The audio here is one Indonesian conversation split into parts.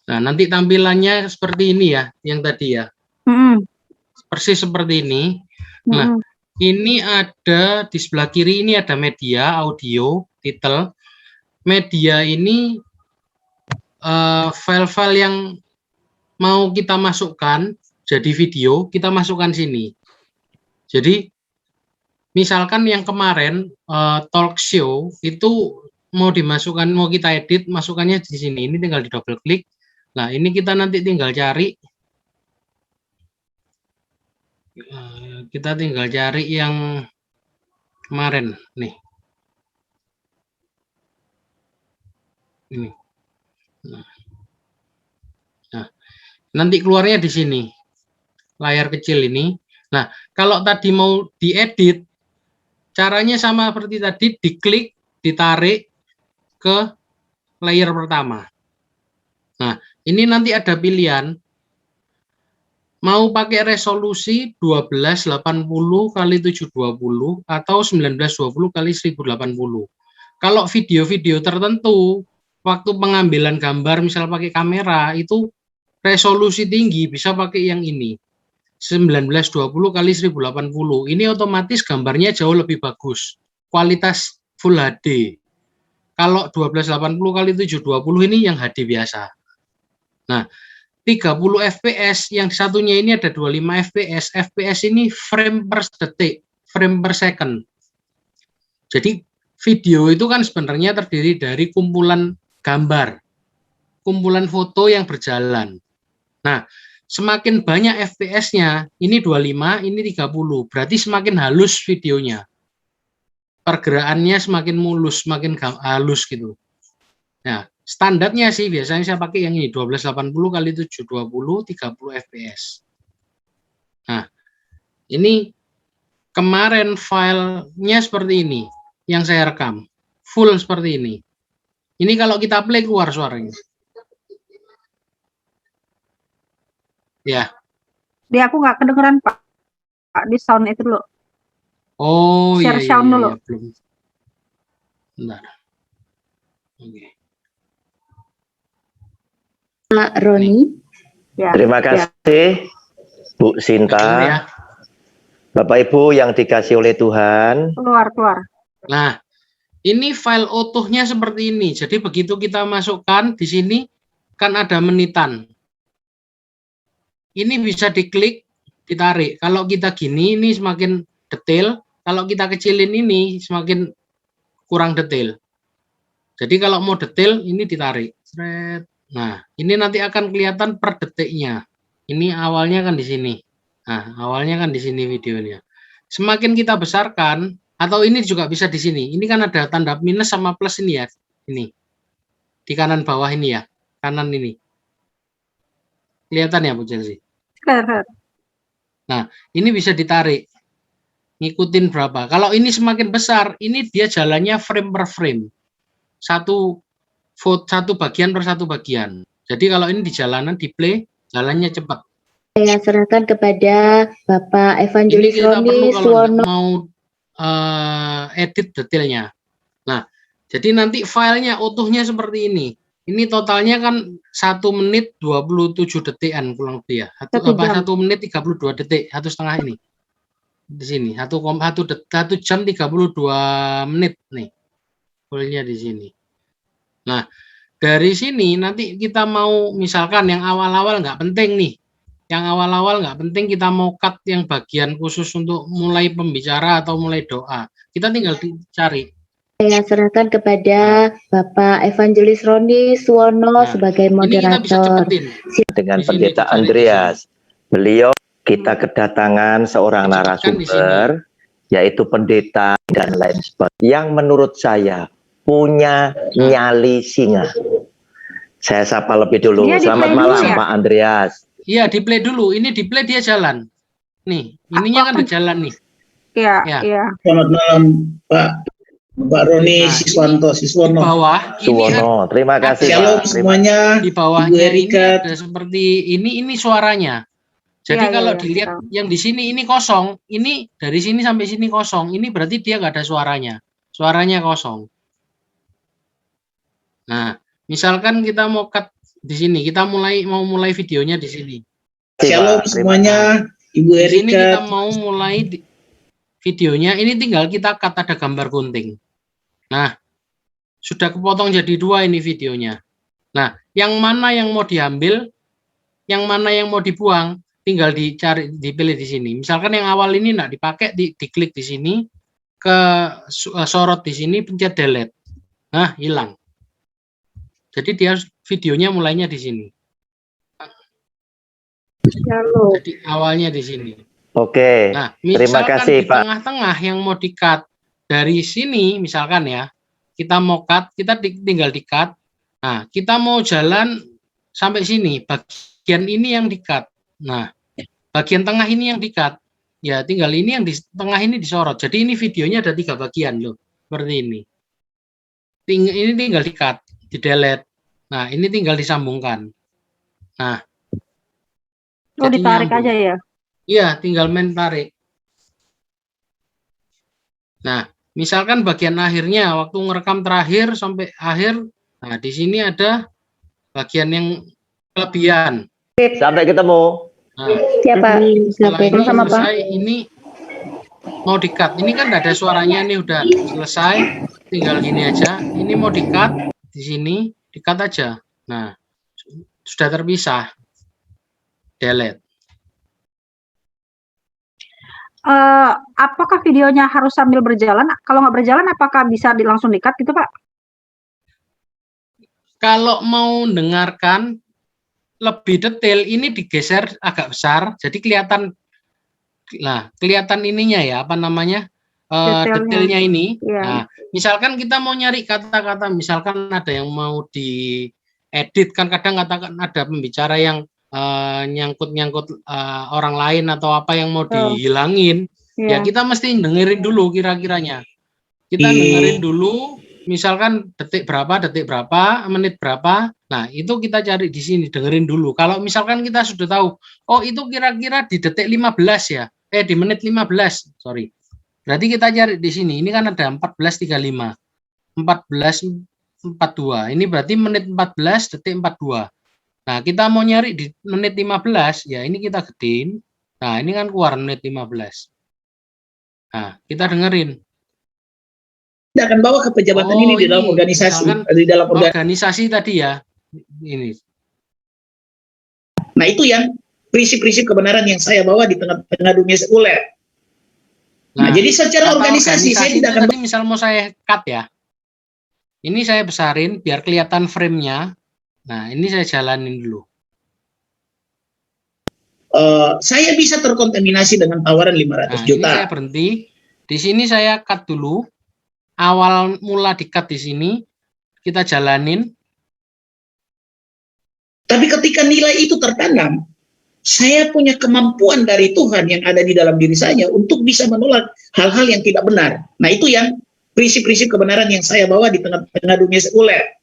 Nah, nanti tampilannya seperti ini ya, yang tadi ya. Persis seperti ini. Nah, ini ada di sebelah kiri ini ada media, audio, title. Media ini file-file yang mau kita masukkan jadi video, kita masukkan sini. Jadi, misalkan yang kemarin talk show itu mau dimasukkan, mau kita edit, masukannya di sini. Ini tinggal di double klik. Nah, ini kita nanti tinggal cari. Kita tinggal cari yang kemarin nih. Ini. Nah, nanti keluarnya di sini. Layar kecil ini. Nah, kalau tadi mau diedit, caranya sama seperti tadi, diklik, ditarik ke layer pertama. Nah, ini nanti ada pilihan mau pakai resolusi 1280 kali 720 atau 1920 kali 1080. Kalau video-video tertentu, waktu pengambilan gambar misal pakai kamera itu resolusi tinggi, bisa pakai yang ini. 1920 kali 1080. Ini otomatis gambarnya jauh lebih bagus. Kualitas Full HD. Kalau 1280 kali 720 ini yang HD biasa. Nah, 30 fps, yang satunya ini ada 25 fps. FPS ini frame per detik, frame per second. Jadi video itu kan sebenarnya terdiri dari kumpulan gambar, kumpulan foto yang berjalan. Nah, semakin banyak fps-nya, ini 25, ini 30, berarti semakin halus videonya. Pergerakannya semakin mulus, semakin halus gitu. Nah, standarnya sih biasanya saya pakai yang ini 1280 kali 720 30 fps. Nah, ini kemarin filenya seperti ini yang saya rekam. Full seperti ini. Ini kalau kita play keluar suaranya. Ya. Di aku nggak kedengeran, Pak. Di sound itu dulu. Oh, share iya, sound iya, dulu. iya, belum. Bentar. Oke. Pak Roni. Ya. Terima kasih, Bu Sinta. Ya. Bapak Ibu yang dikasih oleh Tuhan. Keluar. Nah, ini file utuhnya seperti ini. Jadi begitu kita masukkan di sini kan ada menitan. Ini bisa diklik, ditarik. Kalau kita gini ini semakin detail. Kalau kita kecilin ini semakin kurang detail. Jadi kalau mau detail ini ditarik. Nah, ini nanti akan kelihatan per detiknya. Ini awalnya kan di sini. Nah, awalnya kan di sini videonya. Semakin kita besarkan, atau ini juga bisa di sini. Ini kan ada tanda minus sama plus ini ya. Ini. Di kanan bawah ini ya. Kanan ini. Kelihatan ya Bu Chelsea? Nah, ini bisa ditarik. Ngikutin berapa. Kalau ini semakin besar, ini dia jalannya frame per frame. Satu bagian per satu bagian. Jadi kalau ini di jalanan, di play, jalannya cepat. Saya serahkan kepada Bapak Evangelis Roni Suwono. Mau edit detailnya. Nah, jadi nanti filenya utuhnya seperti ini. Ini totalnya kan 1 menit 27 detikan kurang lebih ya. 1 menit 32 detik, 1,5 ini. Di sini 1 jam 32 menit nih. Fullnya di sini. Nah, dari sini nanti kita mau misalkan yang awal-awal nggak penting nih. Yang awal-awal nggak penting, kita mau cut yang bagian khusus untuk mulai pembicara atau mulai doa. Kita tinggal dicari. Saya serahkan kepada Bapak Evangelis Roni Suwono sebagai moderator. Dengan Pendeta Andreas. Beliau kita kedatangan seorang narasumber, yaitu pendeta dan lain sebagainya, yang menurut saya punya nyali singa. Saya sapa lebih dulu. Selamat malam ya, Pak Andreas. Iya, di play dulu. Ini di play dia jalan. Nih, ininya kan udah jalan nih. Iya. Selamat malam Pak Roni Siswono. Di bawah Suwono. Terima kasih. Shalom semuanya. Di bawahnya ini ada seperti ini suaranya. Jadi kalau dilihat yang di sini ini kosong, ini dari sini sampai sini kosong. Ini berarti dia nggak ada suaranya. Suaranya kosong. Nah, Misalkan kita mau cut di sini, kita mau mulai videonya di sini. Shalom semuanya, Ibu Di sini kita Erika. mau mulai videonya, ini tinggal kita cut, ada gambar gunting. Nah, sudah kepotong jadi 2 ini videonya. Nah, yang mana yang mau diambil, yang mana yang mau dibuang, tinggal dicari, dipilih di sini. Misalkan yang awal ini enggak dipakai, diklik di sini, ke sorot di sini, pencet delete. Nah, hilang. Jadi dia videonya mulainya di sini. Jadi awalnya di sini. Oke. Nah, Terima misalkan kasih, di Pak. tengah-tengah yang mau di-cut dari sini, misalkan ya, kita mau cut, kita tinggal di-cut. Nah, kita mau jalan sampai sini, bagian ini yang di-cut. Nah, bagian tengah ini yang di-cut. Ya, tinggal ini yang di tengah ini disorot. Jadi ini videonya ada 3 bagian loh, seperti ini. Ini tinggal di-cut, di-delete. Nah, ini tinggal disambungkan. Nah, Oh, jadi ditarik nyambung. aja ya? Iya, tinggal main tarik. Nah, misalkan bagian akhirnya, waktu ngerekam terakhir sampai akhir, nah di sini ada bagian yang kelebihan. Sampai ketemu. Nah, Siapa? setelah ini Sama, Pak. selesai, ini mau di-cut. Ini kan ada suaranya nih, udah selesai, tinggal gini aja. Ini mau di-cut, di sini, di-cut aja. Nah, sudah terpisah. Delete. Apakah videonya harus sambil berjalan? Kalau nggak berjalan, apakah bisa langsung di-cut gitu, Pak? Kalau mau dengarkan lebih detail, ini digeser agak besar, jadi kelihatan. Nah, kelihatan ininya ya, apa namanya, detailnya ini. Iya. Nah, misalkan kita mau nyari kata-kata, misalkan ada yang mau diedit, kan kadang katakan ada pembicara yang nyangkut-nyangkut orang lain atau apa yang mau dihilangin. Ya, kita mesti dengerin dulu kira-kiranya. Kita dengerin dulu, misalkan detik berapa, menit berapa. Nah, itu kita cari di sini, dengerin dulu. Kalau misalkan kita sudah tahu, oh itu kira-kira di detik 15 ya, di menit 15, sorry. Berarti kita cari di sini, ini kan ada 14.35, 14.42, ini berarti menit 14, detik 42. Nah, kita mau nyari di menit 15, ya ini kita gedein. Nah, ini kan keluar menit 15. Nah, kita dengerin. Tidak akan bawa ke pejabatan ini di dalam organisasi. Di dalam organisasi tadi ya, ini. Nah, itu yang prinsip-prinsip kebenaran yang saya bawa di tengah-tengah dunia sekuler. Nah, jadi secara organisasi saya tidak akan tadi misal mau saya cut ya. Ini saya besarin biar kelihatan frame-nya. Nah, ini saya jalanin dulu. Saya bisa terkontaminasi dengan tawaran 500 juta. Ini saya berhenti. Di sini saya cut dulu. Awal mula di-cut di sini, kita jalanin. Tapi ketika nilai itu tertanam, saya punya kemampuan dari Tuhan yang ada di dalam diri saya untuk bisa menolak hal-hal yang tidak benar. Nah, itu yang prinsip-prinsip kebenaran yang saya bawa di tengah-tengah dunia sekuler.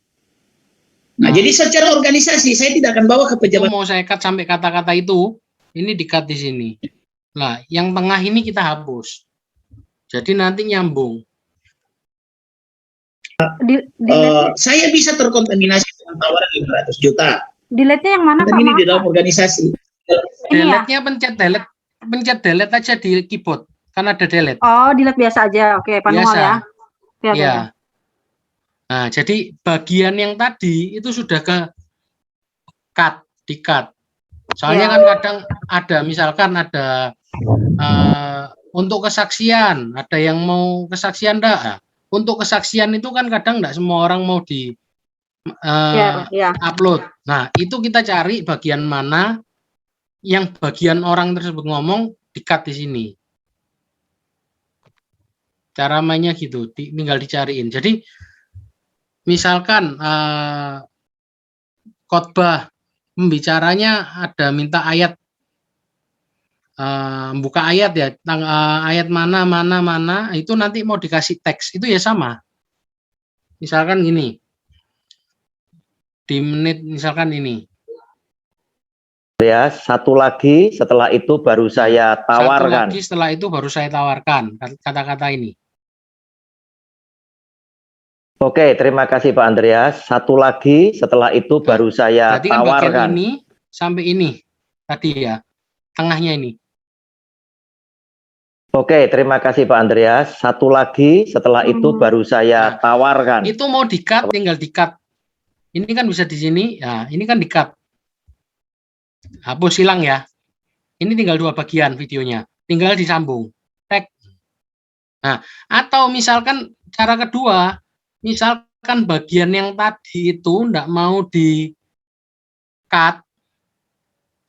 Nah, jadi secara organisasi saya tidak akan bawa ke pejabatan. Mau saya cut sampai kata-kata itu, ini di-cut di sini. Nah, yang tengah ini kita hapus. Jadi nanti nyambung. Saya bisa terkontaminasi dengan tawaran 500 juta. Delete-nya yang mana, Pak? Ini di dalam organisasi. Delete-nya pencet delete aja di keyboard. Kan ada delete. Oh, delete biasa aja. Oke, manual ya. Iya. Nah, jadi bagian yang tadi itu sudah ke cut, di-cut. Soalnya kan kadang ada, misalkan ada untuk kesaksian, ada yang mau kesaksian enggak? Untuk kesaksian itu kan kadang enggak semua orang mau di upload. Nah, itu kita cari bagian mana yang bagian orang tersebut ngomong, di-cut di sini. Cara mainnya gitu, tinggal dicariin. Jadi misalkan khotbah pembicaranya ada minta ayat, buka ayat ya, ayat mana, itu nanti mau dikasih teks, itu ya sama. Misalkan gini, di menit misalkan ini. Ya, satu lagi setelah itu baru saya tawarkan. Satu lagi setelah itu baru saya tawarkan kata-kata ini. Oke, terima kasih Pak Andreas. Satu lagi, setelah itu baru saya Berarti kan bagian tawarkan. ini sampai ini tadi ya, tengahnya ini. Oke, terima kasih Pak Andreas. Satu lagi, setelah itu baru saya tawarkan. Itu mau di-cut, tinggal di-cut. Ini kan bisa di sini, ya ini kan di-cut. Hapus, hilang ya. Ini tinggal 2 bagian videonya, tinggal disambung. Tag. Nah, atau misalkan cara kedua, misalkan bagian yang tadi itu enggak mau di-cut,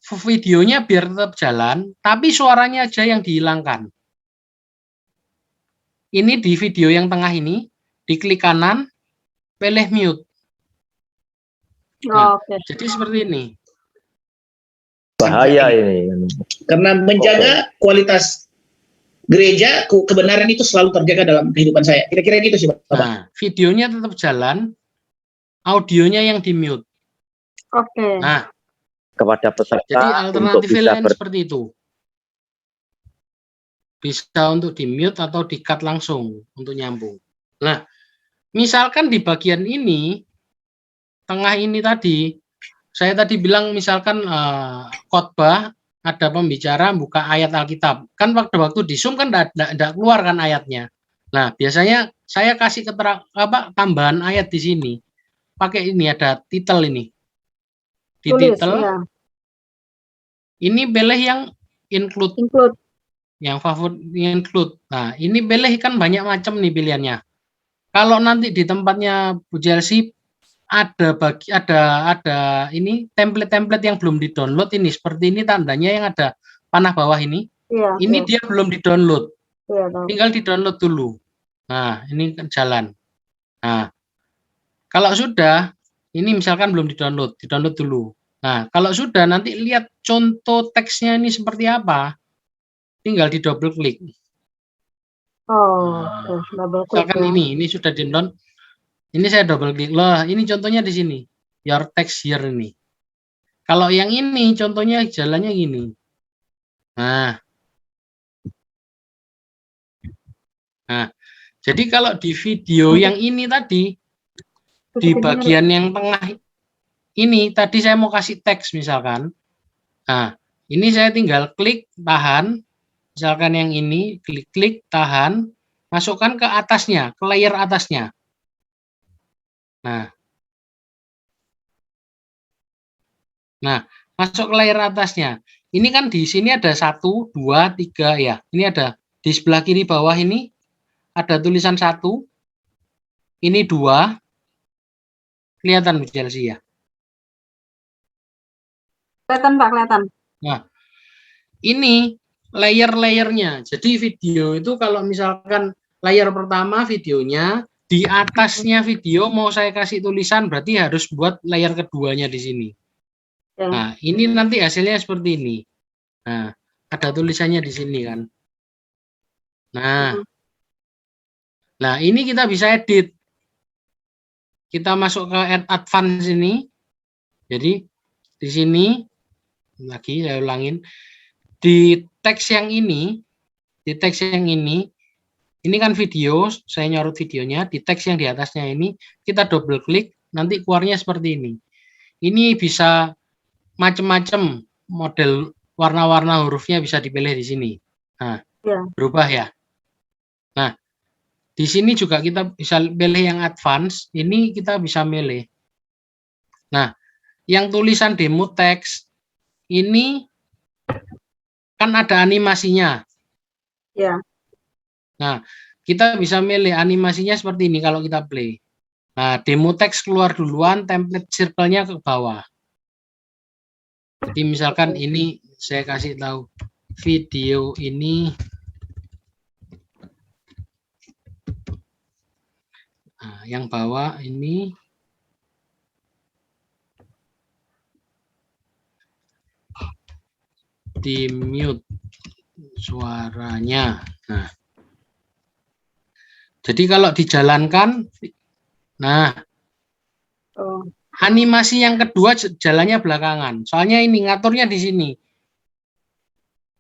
videonya biar tetap jalan, tapi suaranya aja yang dihilangkan. Ini di video yang tengah ini, diklik kanan, pilih mute. Nah, Oke. jadi seperti ini. Bahaya ini. Karena menjaga kualitas gereja, kebenaran itu selalu terjaga dalam kehidupan saya. Kira-kira gitu sih, Pak. Nah, videonya tetap jalan, audionya yang di mute. Oke. Nah, Kepada peserta jadi untuk alternatif bisa lain seperti itu. Bisa untuk di mute atau di cut langsung untuk nyambung. Nah, misalkan di bagian ini, tengah ini tadi, saya tadi bilang misalkan khotbah, ada pembicara buka ayat Alkitab. Kan waktu di Zoom kan tidak keluar kan ayatnya. Nah, biasanya saya kasih tambahan ayat di sini. Pakai ini, ada titel ini. Di Tulis, titel, ya. ini pilih yang include. Include. Yang favorit include. Nah, ini pilih kan banyak macam nih pilihannya. Kalau nanti di tempatnya Bu Chelsea ada ini template-template yang belum di-download ini, seperti ini tandanya yang ada panah bawah ini. Iya. Ini dia belum di-download. Iya, tahu. Tinggal di-download dulu. Nah, ini jalan. Nah, kalau sudah, ini misalkan belum di-download, di-download dulu. Nah, kalau sudah nanti lihat contoh teksnya ini seperti apa, tinggal di double klik. Oh, oke. Double klik Misalkan ya. ini sudah di-download. Ini saya double klik. Loh, ini contohnya di sini. Your text here ini. Kalau yang ini contohnya jalannya gini. Nah, jadi kalau di video yang ini tadi, di bagian yang tengah ini, tadi saya mau kasih teks misalkan. Nah, ini saya tinggal klik, tahan. Misalkan yang ini, klik, tahan. Masukkan ke atasnya, ke layer atasnya. Nah, masuk ke layer atasnya. Ini kan di sini ada 1, 2, 3 ya. Ini ada di sebelah kiri bawah ini ada tulisan 1. Ini 2. Kelihatan Bu Chelsea ya? Kelihatan, Pak, kelihatan. Nah, ini layer-layernya. Jadi video itu kalau misalkan layer pertama videonya, di atasnya video mau saya kasih tulisan berarti harus buat layer keduanya di sini. Ya. Nah, ini nanti hasilnya seperti ini. Nah, ada tulisannya di sini kan. Nah, ini kita bisa edit. Kita masuk ke add advance ini. Jadi di sini lagi saya ulangin. Di teks yang ini, ini kan video, saya nyorot videonya, di teks yang di atasnya ini, kita double klik, nanti keluarnya seperti ini. Ini bisa macam-macam model warna-warna hurufnya bisa dipilih di sini. Nah, berubah ya. Nah, di sini juga kita bisa pilih yang advance, ini kita bisa milih. Nah, yang tulisan demo teks, ini kan ada animasinya. Ya. Nah, kita bisa milih animasinya seperti ini kalau kita play. Nah, demo teks keluar duluan, template circle-nya ke bawah. Jadi misalkan ini saya kasih tahu video ini. Nah, yang bawah ini di mute suaranya. Nah, jadi kalau dijalankan, nah, animasi yang kedua jalannya belakangan. Soalnya ini ngaturnya di sini.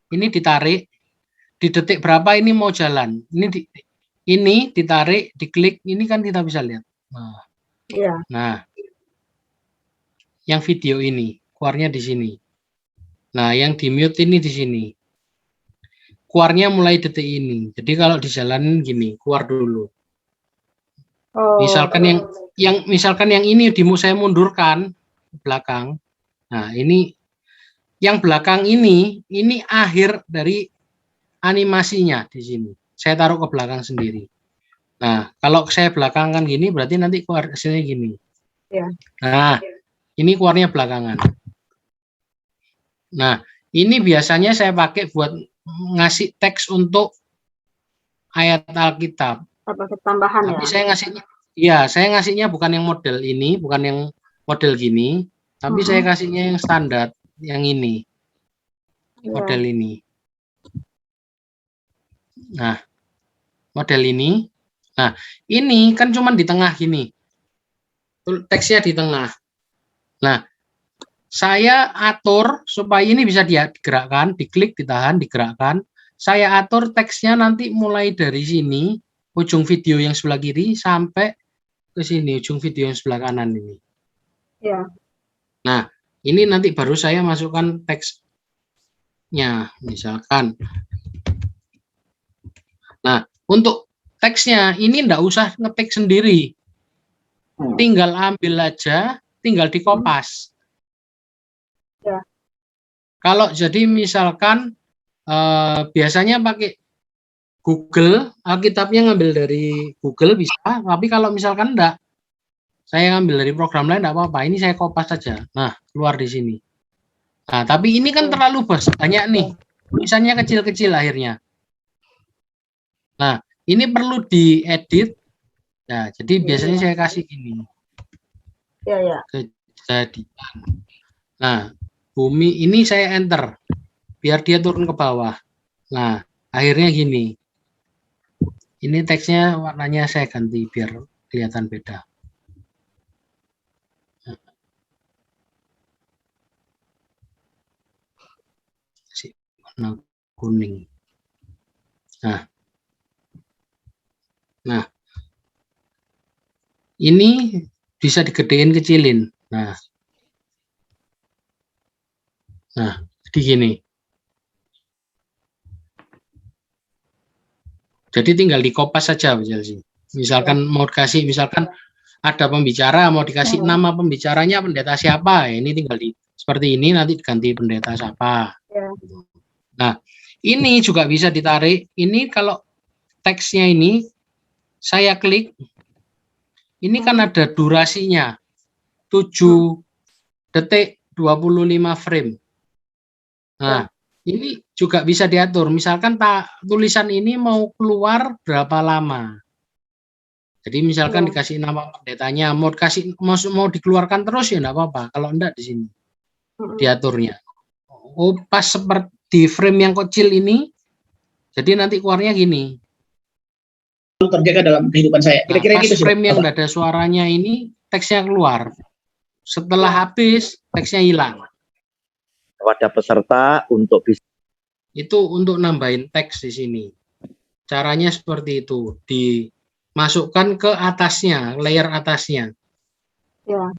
Ini ditarik, di detik berapa ini mau jalan. Ini ditarik, diklik, ini kan kita bisa lihat. Iya. Nah, yang video ini keluarnya di sini. Nah, yang di mute ini di sini. Keluarnya mulai detik ini. Jadi kalau dijalanin gini, keluar dulu. Oh. Misalkan yang ini saya mundurkan ke belakang. Nah, ini yang belakang ini akhir dari animasinya di sini. Saya taruh ke belakang sendiri. Nah, kalau saya belakangkan gini berarti nanti keluar hasilnya gini. Ya. Nah, ini keluarnya belakangan. Nah, ini biasanya saya pakai buat ngasih teks untuk ayat Alkitab. Tambahan Tapi ya. saya ngasihnya bukan yang model ini, bukan yang model gini, tapi saya kasihnya yang standar, yang ini. Model ini. Nah, model ini. Nah, ini kan cuma di tengah gini. Teksnya di tengah. Nah, saya atur supaya ini bisa digerakkan, diklik, ditahan, digerakkan. Saya atur teksnya nanti mulai dari sini, ujung video yang sebelah kiri, sampai ke sini, ujung video yang sebelah kanan ini. Ya. Nah, ini nanti baru saya masukkan teksnya, misalkan. Nah, untuk teksnya ini enggak usah ngetik sendiri. Tinggal ambil aja, tinggal dikopas. Ya. Kalau jadi misalkan biasanya pakai Google, Alkitabnya ngambil dari Google bisa, tapi kalau misalkan enggak, saya ngambil dari program lain enggak apa-apa. Ini saya kopas saja. Nah, keluar di sini. Nah, tapi ini kan terlalu banyak nih. Tulisannya kecil-kecil akhirnya. Nah, ini perlu diedit. Nah, jadi biasanya saya kasih gini. Ya. Kejadian. Nah, bumi ini saya enter biar dia turun ke bawah. Nah, akhirnya gini. Ini teksnya warnanya saya ganti biar kelihatan beda. Warna kuning. Nah, ini bisa digedein kecilin. Nah, jadi gini. Jadi tinggal dikopas saja, misalkan mau dikasih, misalkan ada pembicara, mau dikasih nama pembicaranya pendeta siapa, ini tinggal seperti ini, nanti diganti pendeta siapa. Nah, ini juga bisa ditarik. Ini kalau teksnya ini, saya klik, ini kan ada durasinya, 7 detik 25 frame. Nah, ini juga bisa diatur. Misalkan tulisan ini mau keluar berapa lama. Jadi misalkan dikasih nama pendetanya, mau dikeluarkan terus ya enggak apa-apa. Kalau enggak di sini diaturnya. Oh, pas seperti frame yang kecil ini, jadi nanti keluarnya gini. Terjaga dalam kehidupan saya. Kira-kira Pas gitu frame yang enggak ada suaranya ini, teksnya keluar. Setelah habis, teksnya hilang. Kepada peserta untuk bisa. Itu untuk nambahin teks di sini. Caranya seperti itu, dimasukkan ke atasnya, layer atasnya. Ya.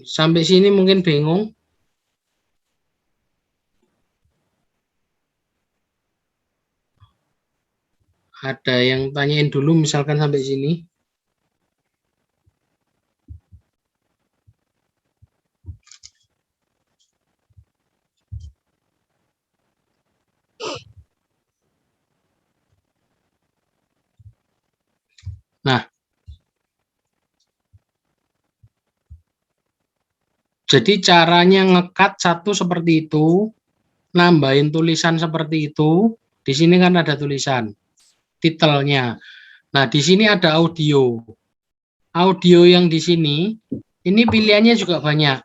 Sampai sini mungkin bingung. Ada yang tanyain dulu misalkan sampai sini. Nah, jadi caranya ngekat satu seperti itu, nambahin tulisan seperti itu. Di sini kan ada tulisan titelnya. Nah, di sini ada audio. Audio yang di sini, ini pilihannya juga banyak.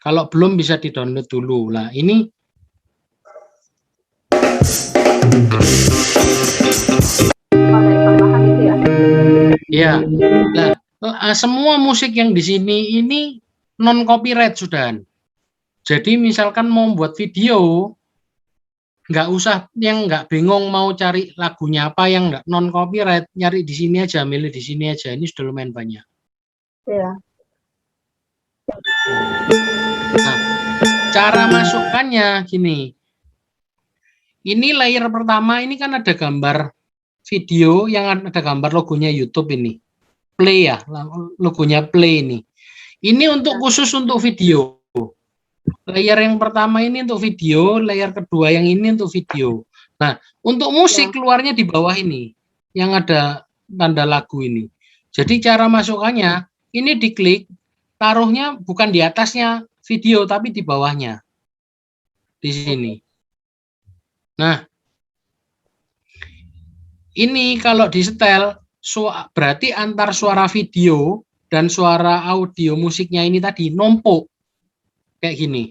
Kalau belum bisa di-download dulu. Nah, ini ya. Nah, semua musik yang di sini ini non copyright sudah. Jadi misalkan mau buat video, nggak usah yang nggak bingung mau cari lagunya apa yang nggak non copyright, nyari di sini aja, milih di sini aja. Ini sudah lumayan banyak. Iya. Nah, cara masukkannya gini. Ini layer pertama, ini kan ada gambar video yang ada gambar logonya YouTube ini. Play ya, logonya play ini. Ini untuk khusus untuk video. Layer yang pertama ini untuk video, layer kedua yang ini untuk video. Nah, untuk musik keluarnya di bawah ini, yang ada tanda lagu ini. Jadi cara masukkannya, ini diklik, taruhnya bukan di atasnya video, tapi di bawahnya. Di sini. Nah, ini kalau disetel, berarti antar suara video dan suara audio musiknya ini tadi numpuk. Kayak gini.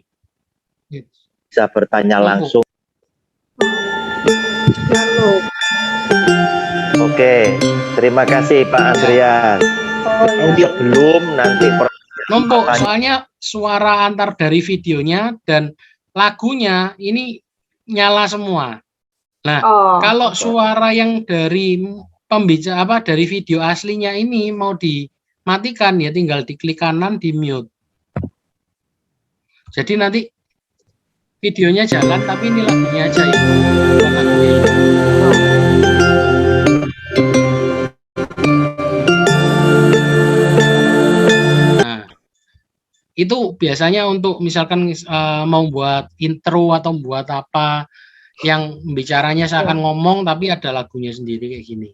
Bisa bertanya langsung. Oke, terima kasih Pak Andreas. Sebelum nanti numpuk, soalnya suara antar dari videonya dan lagunya ini nyala semua. Nah, kalau suara yang dari pembicara dari video aslinya ini mau dimatikan ya tinggal diklik kanan di mute. Jadi nanti videonya jalan tapi ini lagunya aja ya. Nah, itu biasanya untuk misalkan mau buat intro atau buat apa yang bicaranya seakan ngomong tapi ada lagunya sendiri kayak gini.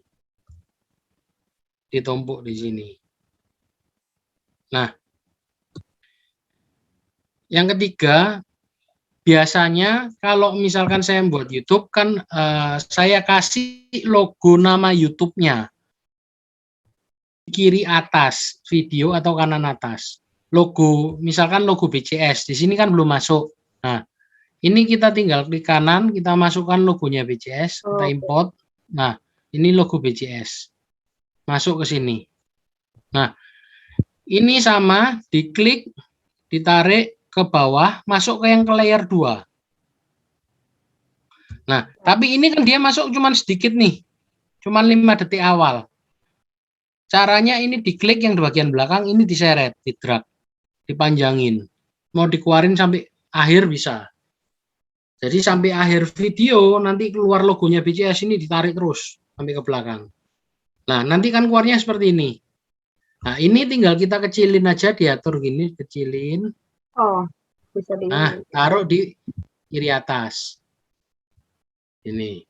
Ditumpuk di sini. Nah, yang ketiga, biasanya kalau misalkan saya buat YouTube kan saya kasih logo nama YouTube-nya kiri atas video atau kanan atas. Logo, misalkan logo BCS, di sini kan belum masuk. Nah, ini kita tinggal klik kanan, kita masukkan logonya BCS, kita import. Nah, ini logo BCS. Masuk ke sini. Nah, ini sama, diklik, ditarik ke bawah, masuk ke yang ke layer 2. Nah, tapi ini kan dia masuk cuman sedikit nih. Cuman 5 detik awal. Caranya ini diklik yang di bagian belakang, ini diseret, di-drag, dipanjangin. Mau dikeluarin sampai akhir bisa. Jadi sampai akhir video nanti keluar logonya BCS ini ditarik terus sampai ke belakang. Nah, nanti kan keluarnya seperti ini. Nah, ini tinggal kita kecilin aja, diatur gini, kecilin. Bisa di. Nah, taruh di kiri atas. Ini.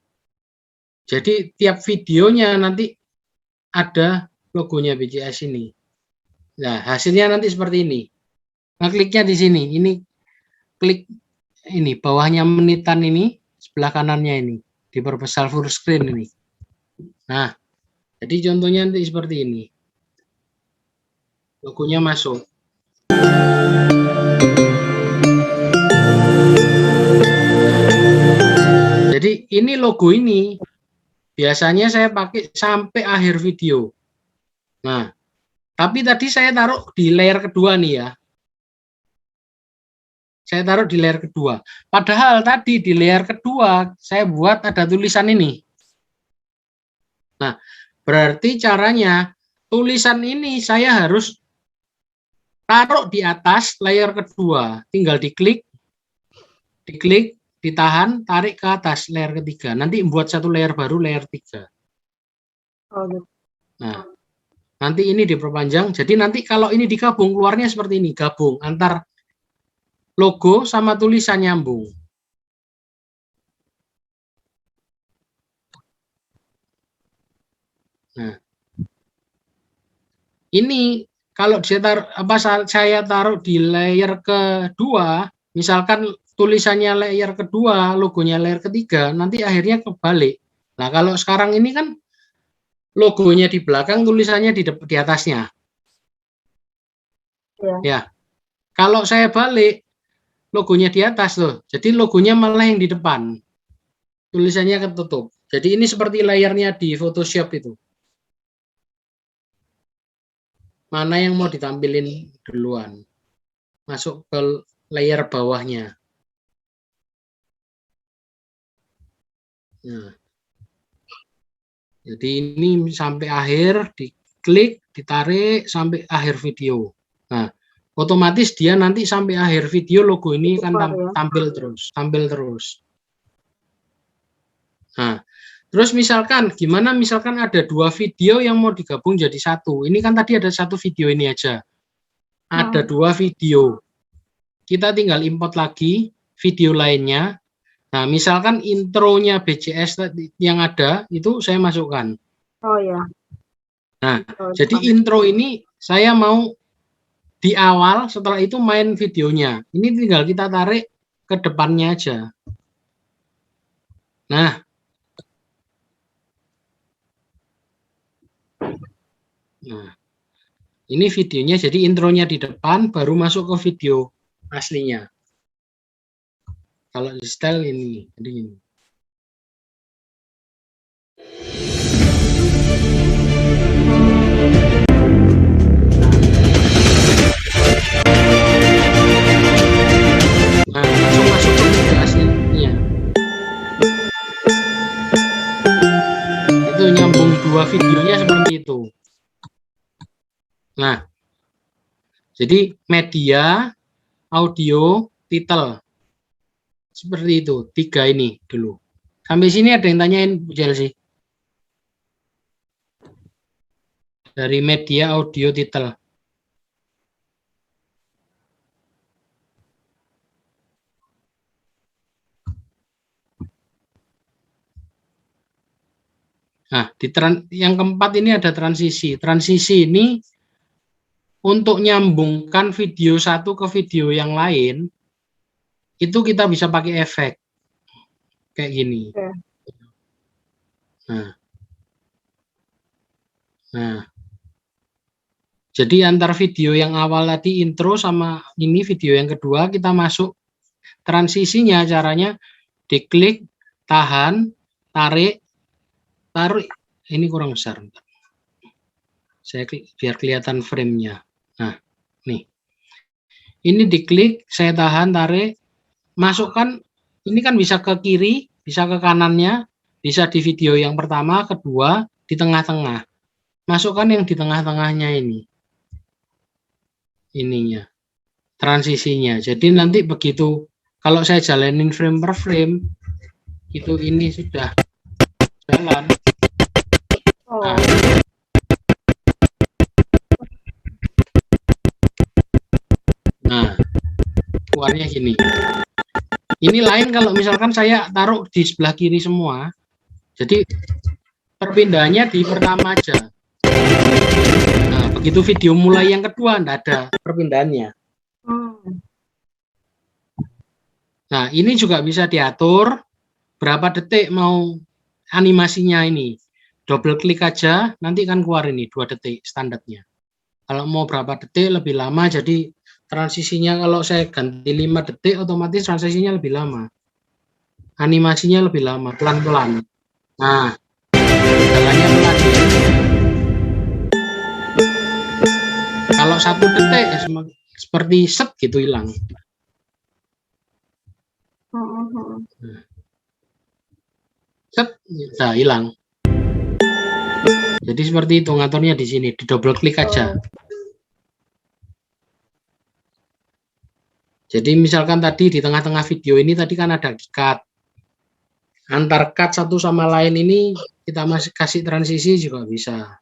Jadi tiap videonya nanti ada logonya BCS ini. Nah, hasilnya nanti seperti ini. Nah, kliknya di sini. Ini klik ini bawahnya menitan ini, sebelah kanannya ini diperbesar full screen ini. Nah, jadi contohnya nanti seperti ini. Logonya masuk. Jadi ini logo ini biasanya saya pakai sampai akhir video. Nah, tapi tadi saya taruh di layer kedua nih ya. Saya taruh di layer kedua. Padahal tadi di layer kedua saya buat ada tulisan ini. Nah, berarti caranya tulisan ini saya harus taruh di atas layer kedua. Tinggal diklik, ditahan, tarik ke atas layer ketiga. Nanti buat satu layer baru, layer 3. Nah, nanti ini diperpanjang. Jadi nanti kalau ini digabung, keluarnya seperti ini. Gabung antar logo sama tulisan nyambung. Nah, ini kalau saya taruh di layer kedua, misalkan tulisannya layer kedua, logonya layer ketiga, nanti akhirnya kebalik. Nah, kalau sekarang ini kan logonya di belakang, tulisannya di atasnya. Ya. Kalau saya balik, logonya di atas loh. Jadi logonya malah yang di depan. Tulisannya ketutup. Jadi ini seperti layarnya di Photoshop itu. Mana yang mau ditampilin duluan? Masuk ke layer bawahnya. Nah, jadi ini sampai akhir, diklik, ditarik sampai akhir video. Nah, otomatis dia nanti sampai akhir video logo ini kan tampil terus. Nah, terus misalkan gimana? Misalkan ada 2 video yang mau digabung jadi satu. Ini kan tadi ada 1 video ini aja. Ada 2 video. Kita tinggal import lagi video lainnya. Nah, misalkan intronya BCS yang ada itu saya masukkan. Oh ya. Nah, jadi intro ini saya mau di awal, setelah itu main videonya. Ini tinggal kita tarik ke depannya aja. Nah, ini videonya, jadi intronya di depan, baru masuk ke video aslinya. Kalau di style ini, jadi ini. Nah, langsung masuk ke video aslinya. Itu nyambung 2 videonya seperti itu. Nah, jadi media, audio, title. Seperti itu, 3 ini dulu. Sampai sini ada yang tanyain, Bu Chelsea? Dari media, audio, title. Nah, yang keempat ini ada transisi. Transisi ini untuk nyambungkan video satu ke video yang lain, itu kita bisa pakai efek. Kayak gini. Nah, jadi antar video yang awal tadi intro sama ini video yang kedua, kita masuk transisinya. Caranya diklik, tahan, tarik. Ini kurang besar. Saya klik biar kelihatan frame-nya. Nah, nih. Ini diklik, saya tahan, tarik, masukkan. Ini kan bisa ke kiri, bisa ke kanannya, bisa di video yang pertama, kedua, di tengah-tengah. Masukkan yang di tengah-tengahnya ini. Ininya. Transisinya. Jadi nanti begitu, kalau saya jalanin frame per frame, itu ini sudah jalan. Nah, keluarnya gini. Ini lain kalau misalkan saya taruh di sebelah kiri semua. Jadi perpindahannya di pertama aja. Nah, begitu video mulai yang kedua enggak ada perpindahannya. Nah, ini juga bisa diatur berapa detik mau animasinya ini. Double klik aja, nanti kan keluar ini 2 detik standarnya. Kalau mau berapa detik lebih lama, jadi transisinya kalau saya ganti 5 detik, otomatis transisinya lebih lama. Animasinya lebih lama, pelan-pelan. Nah, jalannya pelan. Kalau 1 detik, ya seperti set gitu hilang. Set, nah hilang. Jadi seperti itu ngaturnya di sini, di double klik aja. Jadi misalkan tadi di tengah-tengah video ini tadi kan ada cut. Antar cut satu sama lain ini kita masih kasih transisi juga bisa.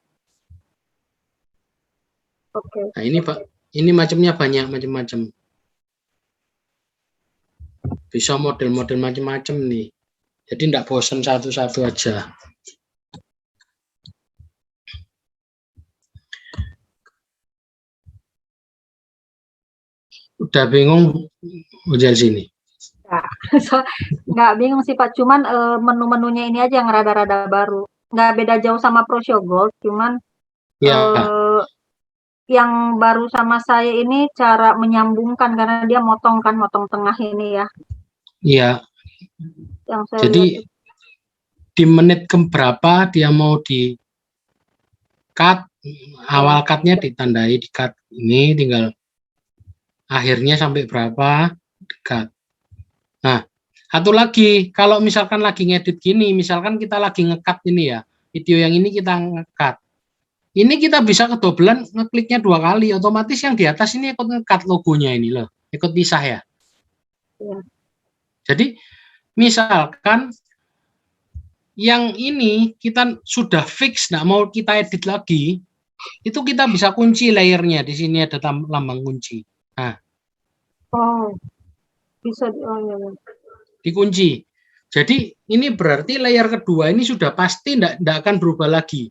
Oke. Nah, ini macamnya banyak macam-macam. Bisa model-model macam-macam nih. Jadi enggak bosan satu-satu aja. Udah bingung ujian sini? Nggak bingung sih Pak, cuman menu-menunya ini aja yang rada-rada baru. Nggak beda jauh sama ProShow Gold, cuman yang baru sama saya ini cara menyambungkan karena dia motong tengah ini ya. Iya. Yang saya jadi lihat. Di menit keberapa dia mau di cut, awal cutnya ditandai di cut ini, tinggal akhirnya sampai berapa cut. Nah, Satu lagi, kalau misalkan lagi ngedit gini, misalkan kita lagi ngekat ini ya, video yang ini kita ngekat. Ini kita bisa kedobelan ngekliknya 2 kali, otomatis yang di atas ini ikut ngekat logonya ini loh, ikut pisah ya. Iya. Jadi misalkan yang ini kita sudah fix, nggak mau kita edit lagi, itu kita bisa kunci layernya. Di sini ada lambang kunci. Nah, Oh, bisa iya. dikunci. Jadi ini berarti layer kedua ini sudah pasti nggak akan berubah lagi.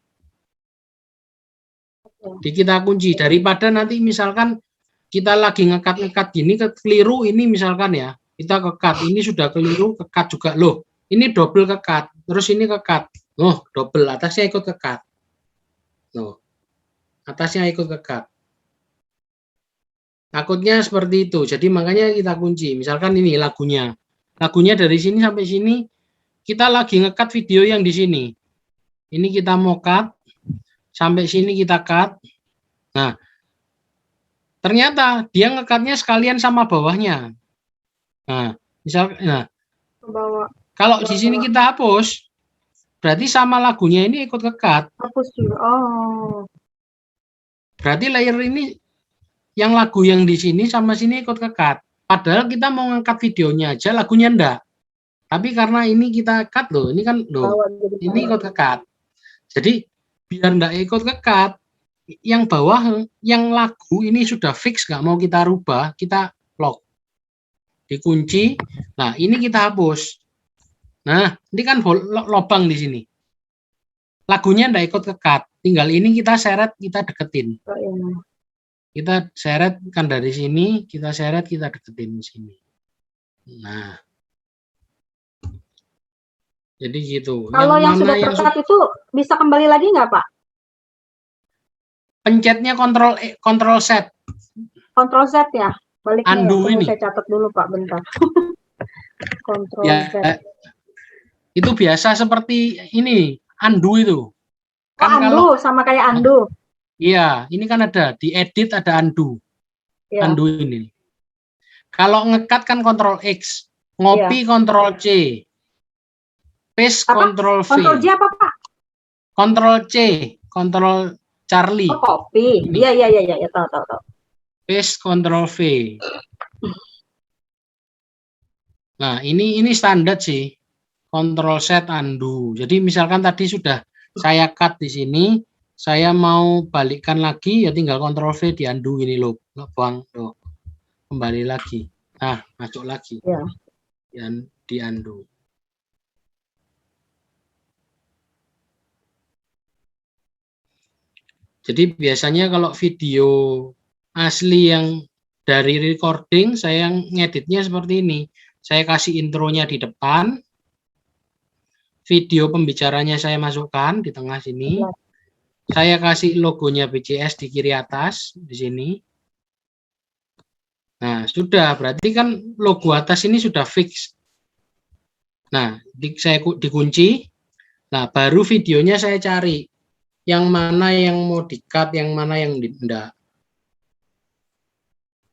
Jadi kita kunci, daripada nanti misalkan kita lagi ngekat-ngekat gini keliru ini misalkan ya, kita kekat ini sudah keliru, kekat juga loh. Ini double kekat, terus ini kekat. Oh, double, atasnya ikut kekat. Loh. Atasnya ikut kekat. Takutnya seperti itu. Jadi makanya kita kunci. Misalkan ini lagunya. Lagunya dari sini sampai sini kita lagi ngekat video yang di sini. Ini kita mau cut, sampai sini kita cut. Nah, ternyata dia ngekatnya sekalian sama bawahnya. Nah, Bawah. Kalau di sini kita hapus, berarti sama lagunya ini ikut kekat. Hapus juga. Oh. Berarti layer ini yang lagu yang di sini sama sini ikut kekat. Padahal kita mau ngangkat videonya aja, lagunya enggak. Tapi karena ini kita cut loh, ini kan loh, ini ikut kekat. Jadi biar enggak ikut kekat, yang bawah, yang lagu ini sudah fix, nggak mau kita rubah, kita lock, dikunci. Nah ini kita hapus. Nah ini kan lubang di sini. Lagunya enggak ikut kekat, tinggal ini kita seret, kita deketin. Kita seret kan dari sini, kita seret, kita deketin di sini. Nah, jadi gitu. Kalau yang sudah terkekat itu bisa kembali lagi nggak, Pak? Pencetnya Ctrl Z. Ctrl Z ya. Baliknya undo ya. ini. Saya catat dulu Pak, bentar. Ctrl ya, Z. Itu biasa seperti ini, undo itu. Kan undo sama kayak undo. Iya, ini kan ada di edit, ada undo. Ya. Undo ini. Kalau ngekat kan Ctrl X, ngopi ya. Ctrl C, paste Ctrl V. Ctrl J apa Pak? Ctrl C, Ctrl Charlie. Oh, copy. Iya, tahu. Paste Ctrl V. Nah, ini standar sih. Ctrl Z undo. Jadi misalkan tadi sudah saya cut di sini, saya mau balikkan lagi ya tinggal Ctrl V di undo ini loh, buang loh. Kembali lagi. Nah, masuk lagi. Ya. Di undo. Jadi biasanya kalau video asli yang dari recording, saya ngeditnya seperti ini. Saya kasih intronya di depan, video pembicaranya saya masukkan di tengah sini. Ya. Saya kasih logonya BCS di kiri atas, di sini. Nah, sudah. Berarti kan logo atas ini sudah fix. Nah, saya dikunci. Nah, baru videonya saya cari. Yang mana yang mau di-cut, yang mana yang tidak.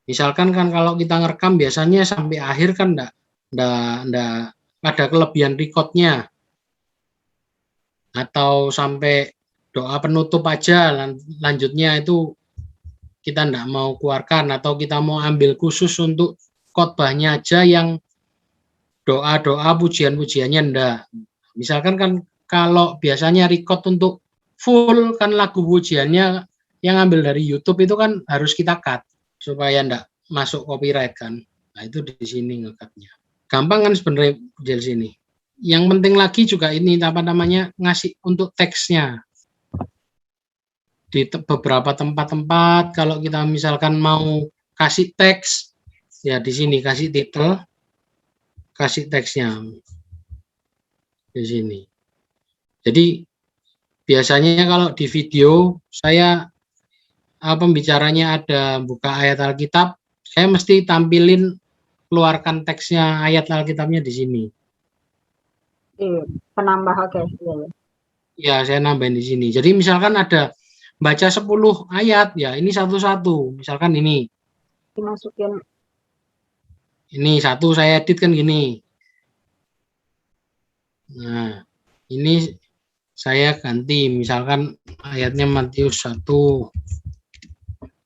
Misalkan kan kalau kita ngerekam biasanya sampai akhir kan enggak ada kelebihan recordnya. Atau sampai doa penutup aja, lanjutnya itu kita enggak mau keluarkan, atau kita mau ambil khusus untuk khotbahnya aja yang doa-doa pujian-pujiannya enggak. Misalkan kan kalau biasanya record untuk full kan lagu pujiannya yang ambil dari YouTube itu kan harus kita cut supaya enggak masuk copyright kan. Nah itu di sini ngekatnya. Gampang kan sebenarnya di sini. Yang penting lagi juga ini apa namanya ngasih untuk teksnya. Di beberapa tempat-tempat kalau kita misalkan mau kasih teks ya di sini kasih title, kasih teksnya di sini. Jadi biasanya kalau di video saya pembicaranya ada buka ayat Alkitab, saya mesti tampilin keluarkan teksnya ayat Alkitabnya di sini. Penambah oke. Ya, saya nambahin di sini. Jadi misalkan ada baca 10 ayat, ya ini satu-satu. Misalkan ini. Dimasukin. Ini satu saya edit kan gini. Nah, ini saya ganti, misalkan ayatnya Matius 1.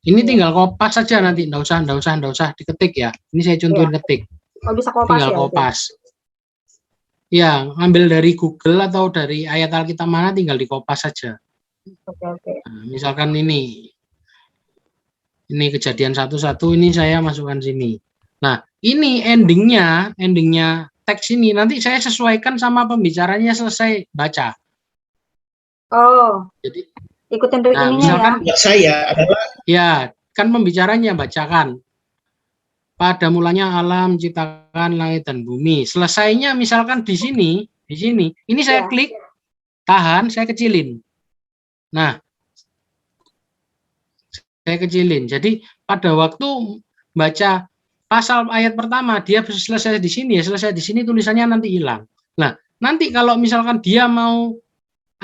Ini tinggal kopas saja nanti, enggak usah diketik ya. Ini saya contohin ketik, Oh, bisa kopas tinggal ya? kopas. Ya, ambil dari Google atau dari ayat Alkitab mana tinggal dikopas saja. Oke. Nah, misalkan ini Kejadian 1:1, ini saya masukkan sini. Nah, ini endingnya teks ini nanti saya sesuaikan sama pembicaranya selesai baca. Oh, Jadi, ikutin nah, ininya misalkan ya. Buat saya adalah ya, kan pembicaranya bacakan. Pada mulanya alam menciptakan langit dan bumi. Selesainya misalkan di sini. Ini saya Ya. klik, tahan, saya kecilin. Nah, saya kecilin. Jadi pada waktu baca pasal ayat pertama, dia selesai di sini, ya selesai di sini, tulisannya nanti hilang. Nah, nanti kalau misalkan dia mau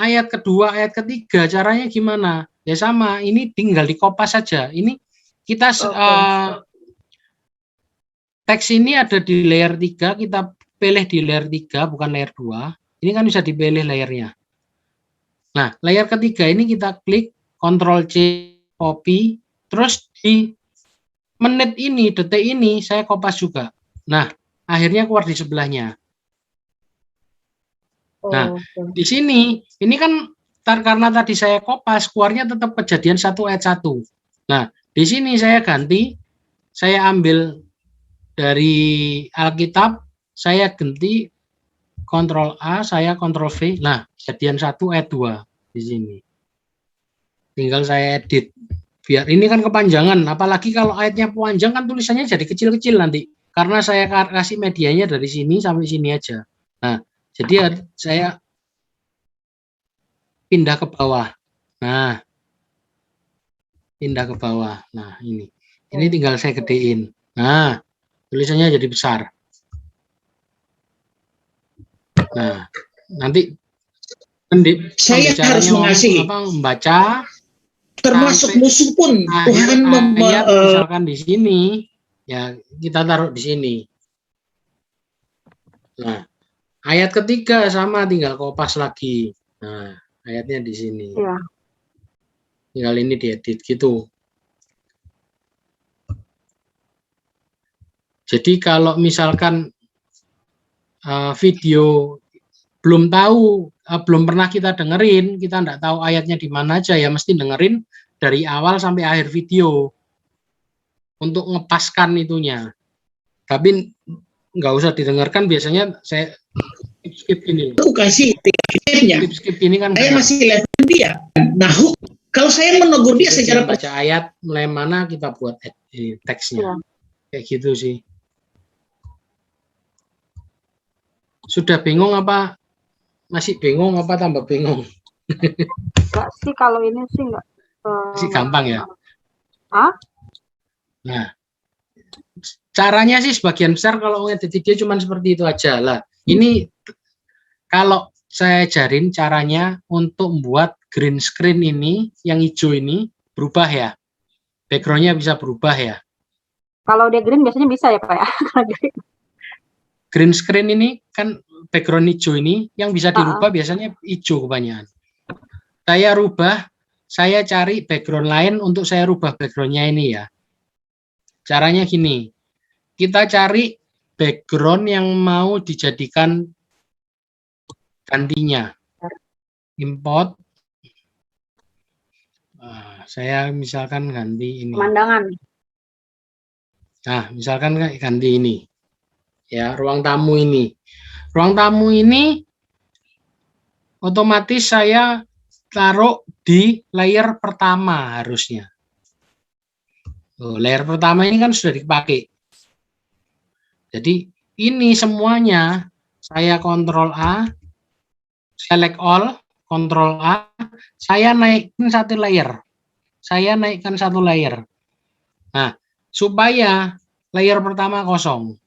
ayat kedua, ayat ketiga, caranya gimana? Ya sama, ini tinggal dikopas saja. Ini kita teks ini ada di layer 3, kita pilih di layer 3, bukan layer 2. Ini kan bisa dipilih layernya. Nah, layer ketiga ini kita klik, Ctrl-C, copy, terus di menit ini, detik ini, saya kopas juga. Nah, akhirnya keluar di sebelahnya. Nah, di sini, ini kan karena tadi saya kopas, keluarnya tetap Kejadian 1 ayat 1. Nah, di sini saya ganti, saya ambil dari Alkitab, saya ganti Ctrl A, saya Ctrl V. Nah, Kejadian 1 ayat 2 di sini. Tinggal saya edit. Biar ini kan kepanjangan, apalagi kalau ayatnya panjang kan tulisannya jadi kecil-kecil nanti. Karena saya kasih medianya dari sini sampai sini aja. Nah, jadi saya pindah ke bawah. Nah, pindah ke bawah. Nah, ini tinggal saya gedein. Nah, tulisannya jadi besar. Nah, nanti saya harus mengasihi. Membaca, termasuk musuh pun Tuhan misalkan di sini, ya kita taruh di sini. Nah, ayat ketiga sama, tinggal kopas lagi. Nah, ayatnya di sini. Ya. Tinggal ini diedit gitu. Jadi kalau misalkan video belum tahu, belum pernah kita dengerin, kita nggak tahu ayatnya di mana aja, ya mesti dengerin dari awal sampai akhir video untuk ngepaskan itunya. Tapi nggak usah didengarkan, biasanya saya skip ini. Aku kasih tipnya. Skip ini kan saya masih level dia. Nah, kalau saya menegur dia secara baca ayat mulai mana kita buat teksnya. Kayak gitu sih. Sudah bingung apa? Masih bingung apa tambah bingung? Enggak sih, kalau ini sih enggak. Masih gampang ya? Hah? Nah, caranya sih sebagian besar kalau ngedit video cuma seperti itu aja lah. Ini kalau saya ajarin caranya untuk membuat green screen ini, yang hijau ini berubah ya. Backgroundnya bisa berubah ya. Kalau dia green biasanya bisa ya Pak ya? Green screen ini kan background hijau ini yang bisa dirubah biasanya hijau kebanyakan. Saya rubah, saya cari background lain untuk saya rubah backgroundnya ini ya. Caranya gini, kita cari background yang mau dijadikan gantinya. Import. Saya misalkan ganti ini. Pemandangan. Nah, misalkan ganti ini. Ya, ruang tamu ini. Ruang tamu ini otomatis saya taruh di layer pertama harusnya. Layer pertama ini kan sudah dipakai. Jadi ini semuanya saya Ctrl A, select all, Ctrl A, saya naikkan satu layer. Nah, supaya layer pertama kosong.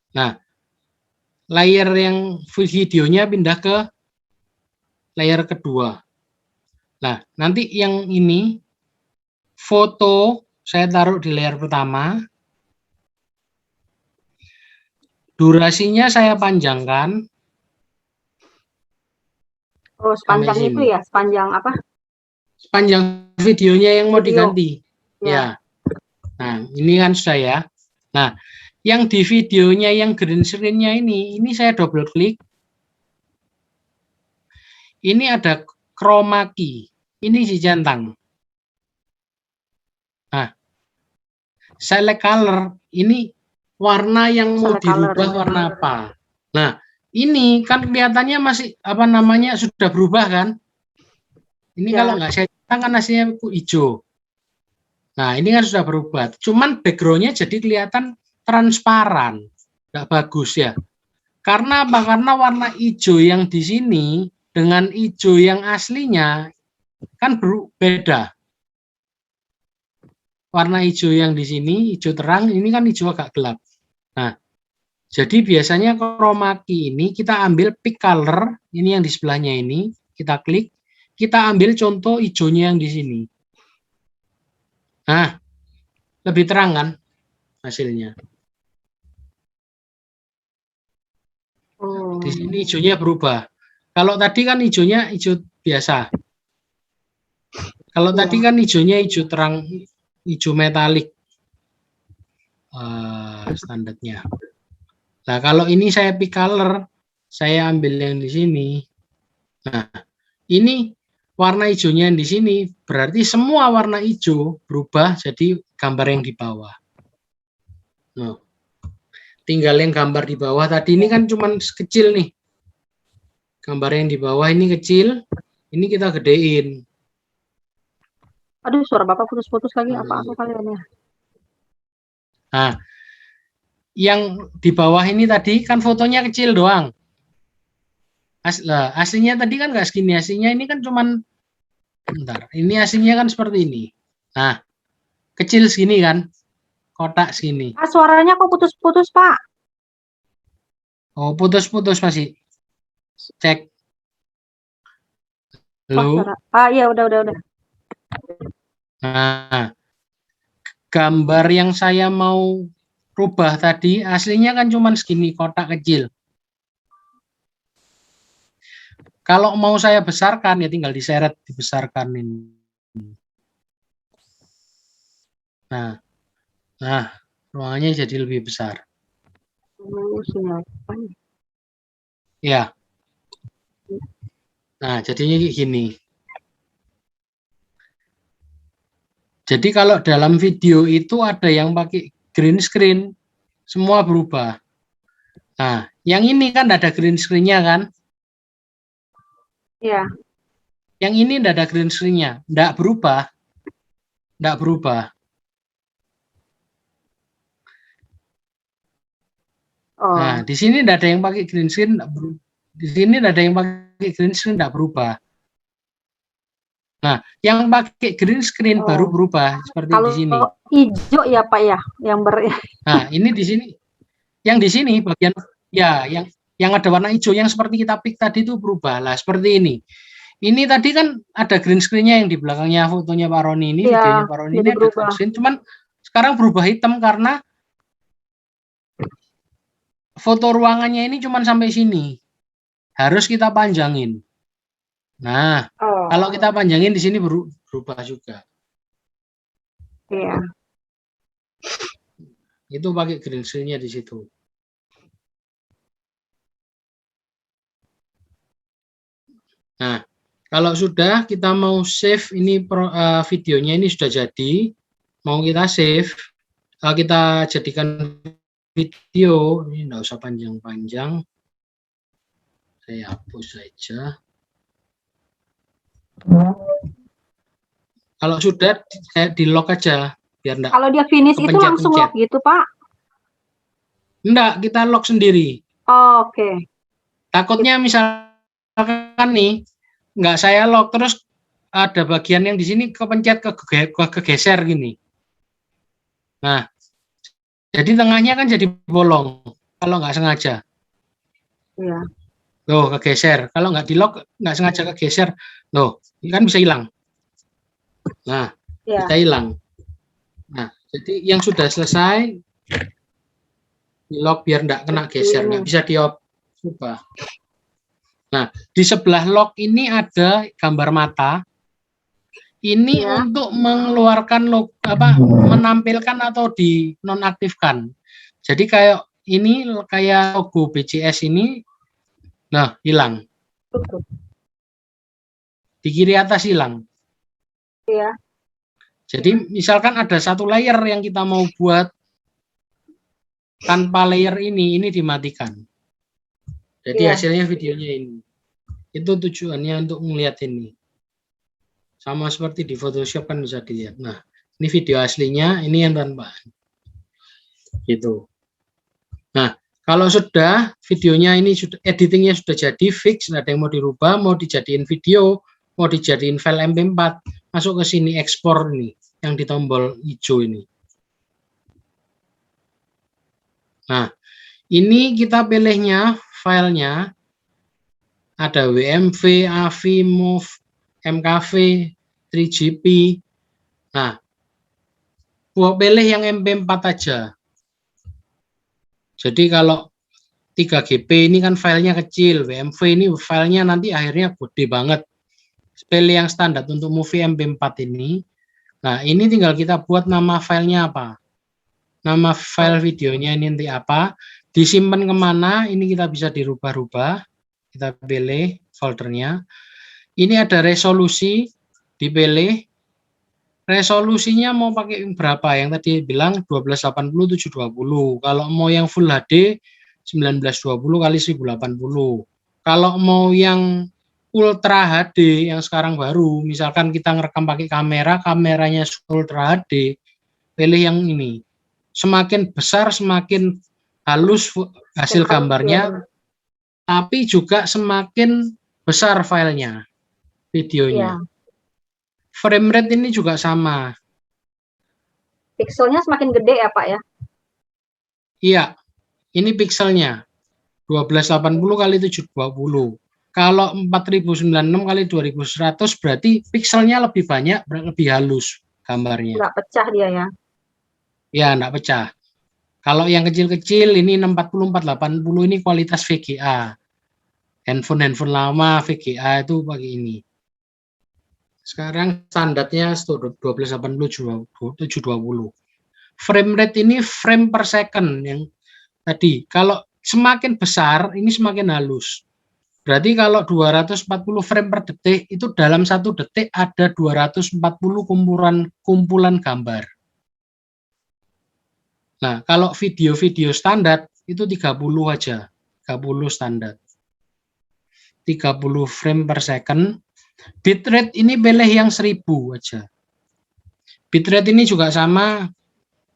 Nah, layer yang videonya pindah ke layer kedua. Nah, nanti yang ini foto saya taruh di layer pertama. Durasinya saya panjangkan Oh, sepanjang Sampai itu sini. ya, sepanjang apa? sepanjang videonya yang mau Video. diganti. Ya. Ya. Nah, ini kan sudah ya. Nah, yang di videonya yang green screen-nya ini saya double klik. Ini ada chroma key. Ini si centang. Nah, select color. Ini warna yang mau Select color. dirubah warna apa. Nah, ini kan kelihatannya masih apa namanya sudah berubah kan? Ini Ya. kalau nggak saya centang kan hasilnya hijau. Nah, ini kan sudah berubah. Cuman background-nya jadi kelihatan transparan. Nggak bagus ya. Karena apa? Karena warna hijau yang di sini dengan hijau yang aslinya kan beda. Warna hijau yang di sini, hijau terang, ini kan hijau agak gelap. Nah, jadi biasanya chroma key ini kita ambil pick color, ini yang di sebelahnya ini, kita klik, kita ambil contoh hijaunya yang di sini. Nah, lebih terang kan hasilnya. Oh. Di sini hijaunya berubah. Kalau tadi kan hijaunya hijau biasa. Kalau tadi kan hijaunya hijau terang, hijau metalik standarnya. Nah, kalau ini saya pick color, saya ambil yang di sini. Nah, ini warna hijaunya yang di sini, berarti semua warna hijau berubah jadi gambar yang di bawah. Nah, tinggal yang gambar di bawah tadi ini kan cuman kecil nih. Gambar yang di bawah ini kecil, ini kita gedein. Aduh, suara Bapak putus-putus lagi. Apa-apa kalian ya? Nah, yang di bawah ini tadi kan fotonya kecil doang. Aslinya tadi kan nggak segini, aslinya ini kan cuman bentar. Ini aslinya kan seperti ini. Nah, kecil segini kan, kotak segini. Ah, suaranya kok putus-putus, Pak? Oh, putus-putus masih. Cek. Halo. Ah, iya, udah. Nah, gambar yang saya mau rubah tadi aslinya kan cuman segini, kotak kecil. Kalau mau saya besarkan ya tinggal diseret, dibesarkan ini. Nah, ruangannya jadi lebih besar. Ya. Nah, jadinya gini. Jadi kalau dalam video itu ada yang pakai green screen, semua berubah. Nah, yang ini kan ada green screen-nya kan? Iya. Yang ini tidak ada green screen-nya, tidak berubah. Tidak berubah. Oh. Nah, di sini tidak ada yang pakai green screen, di sini tidak ada yang pakai green screen, tidak berubah. Nah, yang pakai green screen baru berubah seperti kalau di sini. Hijau ya Pak ya, yang Nah, ini di sini, yang di sini bagian ya, yang ada warna hijau yang seperti kita pick tadi itu berubah lah seperti ini. Ini tadi kan ada green screen-nya yang di belakangnya fotonya Pak Roni ini, ya, videonya Pak Roni ini ada green screen, cuman sekarang berubah hitam karena foto ruangannya ini cuman sampai sini. Harus kita panjangin. Nah, kalau kita panjangin di sini berubah juga. Iya. Itu pakai green screen-nya di situ. Nah, kalau sudah kita mau save ini videonya ini sudah jadi, mau kita save, kita jadikan video, ini enggak usah panjang-panjang. Saya hapus saja. Kalau sudah saya di lock aja biar enggak. Kalau dia finish itu langsung lock gitu, Pak? Enggak, kita lock sendiri. Oh, oke. Takutnya misalkan nih enggak saya lock terus ada bagian yang di sini kepencet kegeser gini. Nah, jadi tengahnya kan jadi bolong kalau nggak sengaja. Iya. Loh, kegeser. Kalau nggak di lock, nggak sengaja kegeser, loh, kan bisa hilang. Nah, bisa hilang. Nah, jadi yang sudah selesai, Di lock biar enggak kena geser, Ini. nggak bisa diubah. Nah, di sebelah lock ini ada gambar mata. Ini Ya. untuk mengeluarkan menampilkan atau dinonaktifkan. Jadi kayak ini kayak logo BCS ini, nah hilang. Di kiri atas hilang. Iya. Jadi misalkan ada satu layer yang kita mau buat tanpa layer ini dimatikan. Jadi Iya. hasilnya videonya ini. Itu tujuannya untuk melihat ini. Sama seperti di Photoshop kan bisa dilihat. Nah, ini video aslinya, ini yang tanpa. Gitu. Nah, kalau sudah videonya ini sudah editingnya sudah jadi fix, ada yang mau dirubah, mau dijadiin video, mau dijadiin file MP4, masuk ke sini ekspor ini yang di tombol hijau ini. Nah, ini kita pilihnya filenya ada WMV, AVI, MOV, MKV, 3GP. Nah, gua pilih yang MP4 aja. Jadi kalau 3GP ini kan filenya kecil, WMV ini filenya nanti akhirnya gede banget. Pilih yang standar untuk movie MP4 ini. Nah, ini tinggal kita buat nama filenya apa. Nama file videonya ini nanti apa. Disimpan kemana, ini kita bisa dirubah-rubah. Kita pilih foldernya. Ini ada resolusi, dipilih. Resolusinya mau pakai berapa? Yang tadi bilang 1280 720. Kalau mau yang full HD 1920 kali 1080. Kalau mau yang Ultra HD yang sekarang baru, misalkan kita ngerekam pakai kamera, kameranya Ultra HD, pilih yang ini. Semakin besar semakin halus hasil gambarnya, tapi juga semakin besar filenya, videonya. Iya. Frame rate ini juga sama. Pixelnya semakin gede ya Pak ya? Iya, ini pixelnya 1280 kali 720. Kalau 4096 kali 2100 berarti pixelnya lebih banyak, lebih halus gambarnya. Nggak pecah dia ya? Ya, nggak pecah. Kalau yang kecil-kecil ini 640 480 ini kualitas VGA. Handphone lama VGA itu pakai ini. Sekarang standarnya 1280 720. Frame rate ini frame per second yang tadi. Kalau semakin besar ini semakin halus. Berarti kalau 240 frame per detik itu dalam 1 detik ada 240 kumpulan gambar. Nah, kalau video-video standar itu 30 aja. 30 standar. 30 frame per second. Bitrate ini pilih yang 1000 aja. Bitrate ini juga sama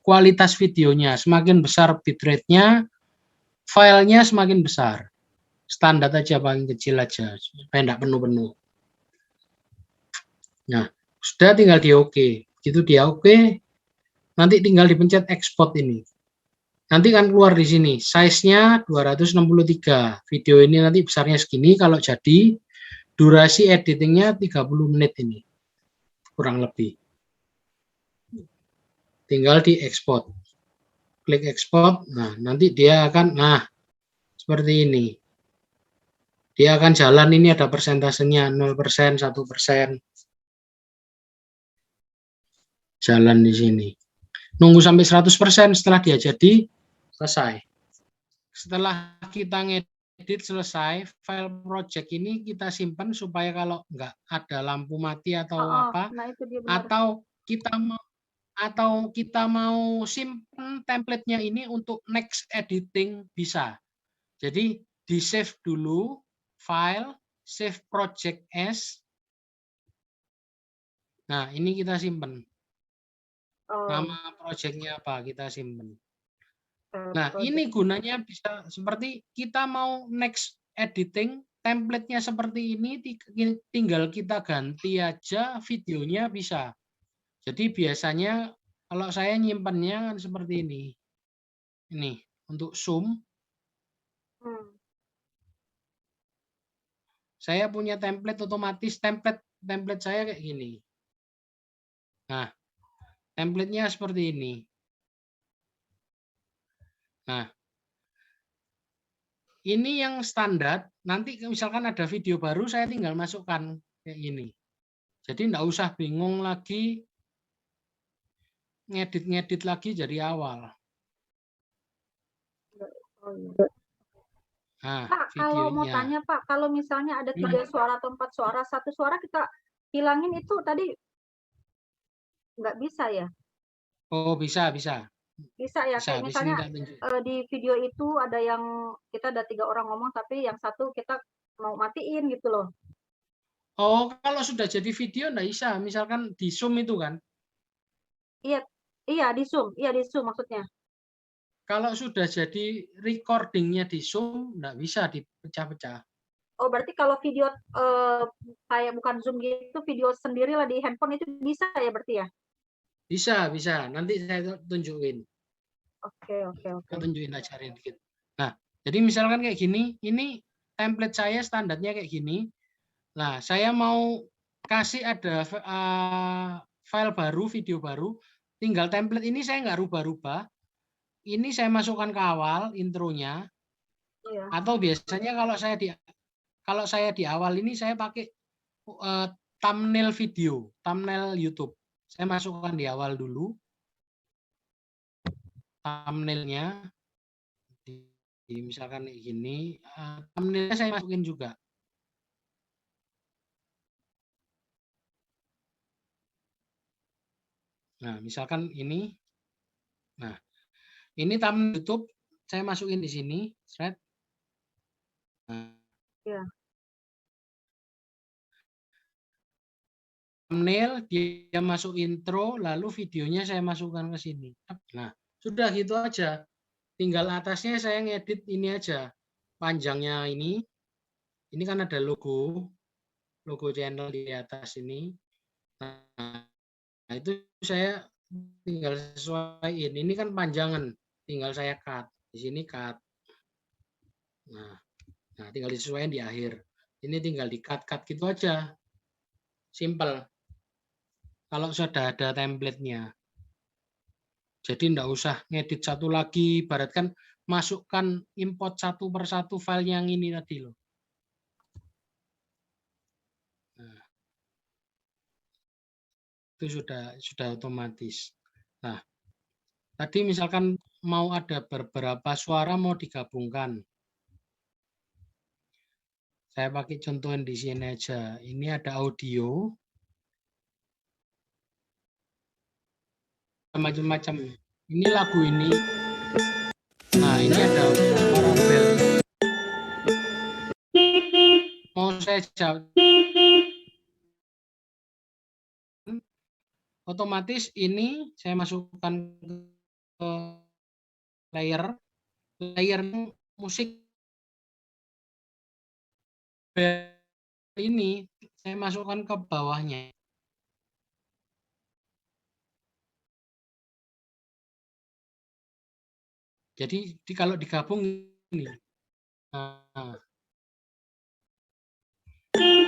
kualitas videonya. Semakin besar bitrate-nya, filenya semakin besar. Standar aja, paling kecil aja, supaya tidak penuh-penuh. Nah, sudah tinggal di OK. Begitu di OK, nanti tinggal dipencet export ini. Nanti kan keluar di sini, size-nya 263. Video ini nanti besarnya segini, kalau jadi, durasi editingnya 30 menit ini. Kurang lebih. Tinggal di export. Klik export, nah nanti dia akan, seperti ini. Dia akan jalan, ini ada persentasenya, 0%, 1%. Jalan di sini. Nunggu sampai 100%, setelah dia jadi, selesai. Setelah kita ngedit selesai, file project ini kita simpan supaya kalau nggak ada lampu mati atau apa, nah itu dia benar. atau kita mau simpan template-nya ini untuk next editing bisa. Jadi di save dulu, file, save project as. Nah, ini kita simpan. Nama projectnya apa, kita simpan. Nah, ini gunanya bisa seperti kita mau next editing, template-nya seperti ini, tinggal kita ganti aja videonya bisa. Jadi biasanya kalau saya nyimpannya kan seperti ini. Ini untuk zoom. Saya punya template otomatis, template saya kayak gini. Nah, template-nya seperti ini. Nah, Ini yang standar, nanti misalkan ada video baru, saya tinggal masukkan kayak gini. Jadi nggak usah bingung lagi, ngedit-ngedit lagi dari awal. Oh, iya. Nah, Pak, kalau mau videonya. tanya Pak, kalau misalnya ada 3 suara atau 4 suara, 1 suara kita hilangin itu tadi nggak bisa ya? Oh, bisa, bisa. Bisa ya, Bisa, kayak di sini misalnya tak tunjuk. di video itu ada yang kita ada 3 orang ngomong, tapi yang satu kita mau matiin gitu loh. Oh, kalau sudah jadi video nggak bisa. Misalkan di Zoom itu kan. Iya, iya di Zoom maksudnya. Kalau sudah jadi recordingnya di Zoom, nggak bisa dipecah-pecah. Oh, berarti kalau video kayak bukan Zoom gitu, video sendiri lah di handphone itu bisa ya berarti ya? Bisa, bisa. Nanti saya tunjukin. Oke, oke, oke. Saya tunjukin, ajarin dikit. Nah, jadi misalkan kayak gini, ini template saya standarnya kayak gini. Nah, saya mau kasih ada file baru, video baru, tinggal template ini saya nggak rubah-rubah. Ini saya masukkan ke awal intronya, Iya. atau biasanya kalau saya di awal ini saya pakai thumbnail video, thumbnail YouTube. Saya masukkan di awal dulu thumbnailnya, misalkan kayak gini, thumbnailnya saya masukin juga. Nah, misalkan ini, nah ini thumbnail YouTube saya masukin di sini, thread. Nah, Iya. thumbnail dia masuk intro, lalu videonya saya masukkan ke sini. Nah, sudah gitu aja. Tinggal atasnya saya ngedit ini aja, panjangnya ini. Ini kan ada logo channel di atas ini. Nah, itu saya tinggal sesuaiin. Ini kan panjangan, tinggal saya cut. Di sini cut. Nah, tinggal disesuaikan di akhir. Ini tinggal di cut gitu aja. Simple. Kalau sudah ada template-nya. Jadi enggak usah ngedit satu lagi, ibaratkan masukkan import satu persatu file yang ini tadi loh. Nah, itu sudah otomatis. Nah, tadi misalkan mau ada beberapa suara mau digabungkan. Saya pakai contohin di sini aja. Ini ada audio. Macam-macam. Ini lagu ini. Nah, ini ada suara bel. Mau saya jawab, otomatis ini saya masukkan ke layer musik ini saya masukkan ke bawahnya. Jadi kalau digabung ini. Nah,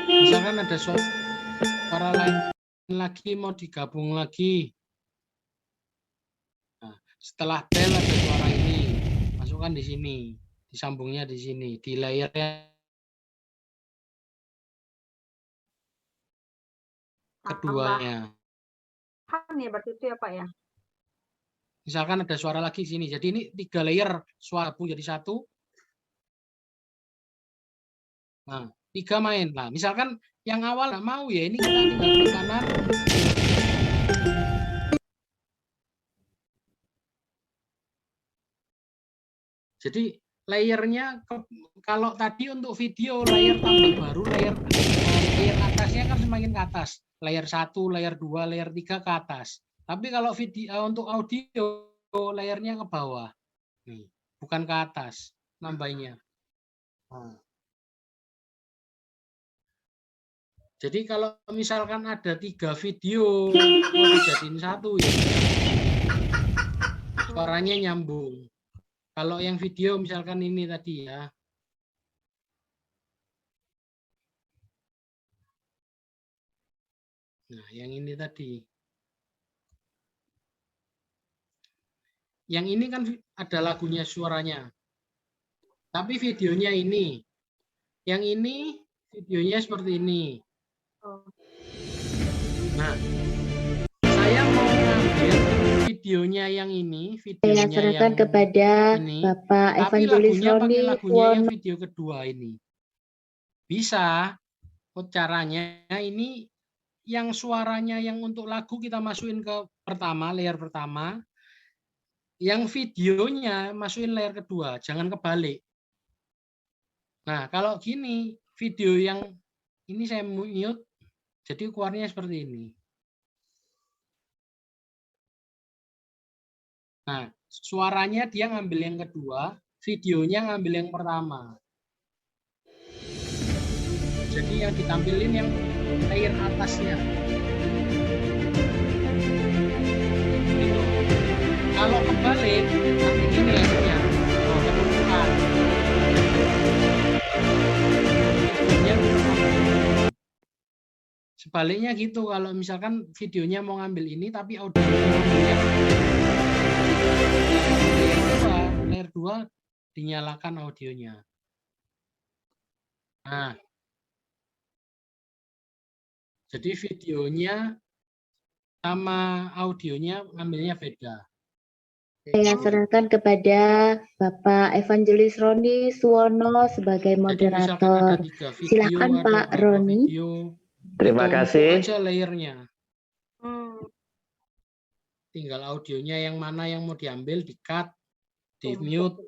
misalkan ada suara lain lagi mau digabung lagi. Nah, setelah bel ada suara ini, masukkan di sini, disambungnya di sini, di layernya keduanya. Tambahan ya berarti itu ya Pak ya? Misalkan ada suara lagi di sini, jadi ini 3 layer suara gabung jadi satu. Nah, 3 main. Nah, misalkan yang awal nggak mau ya, ini kita tinggal klik kanan. Jadi layernya kalau tadi untuk video layer tambah baru, layer atasnya kan semakin ke atas. Layer 1, layer 2, layer 3 ke atas. Tapi kalau video untuk audio layernya ke bawah. Nih, bukan ke atas nambahnya. Nah. Jadi kalau misalkan ada 3 video mau dijadiin satu ya suaranya nyambung. Kalau yang video misalkan ini tadi ya. Nah, yang ini tadi. Yang ini kan ada lagunya suaranya. Tapi videonya ini. Yang ini videonya seperti ini. Oh. Nah, saya mau ngambil videonya yang ini, Saya videonya serahkan yang kepada ini, Bapak tapi Evangelis lagunya pakai Roni lagunya yang Suwono. video kedua ini. Bisa. Caranya ini yang suaranya yang untuk lagu kita masukin ke pertama, layer pertama. Yang videonya masukin layer kedua, jangan kebalik. Nah, kalau gini, video yang ini saya mute, jadi keluarnya seperti ini. Nah, suaranya dia ngambil yang kedua, videonya ngambil yang pertama. Jadi yang ditampilin yang layer atasnya. Gitu. Kalau kebalik, nanti ini layernya. Oh, ketutupan. Videonya sebaliknya gitu, kalau misalkan videonya mau ngambil ini, tapi audionya layer 2 dinyalakan audionya. Nah, jadi videonya sama audionya ngambilnya beda. Saya serahkan kepada Bapak Evangelis Roni Suwono sebagai Jadi misalkan ada moderator. 3 video, Silakan ada Pak berapa Roni. video, Terima ditumpuk kasih. aja layernya. Hmm. Tinggal audionya yang mana yang mau diambil, di-cut, di-mute,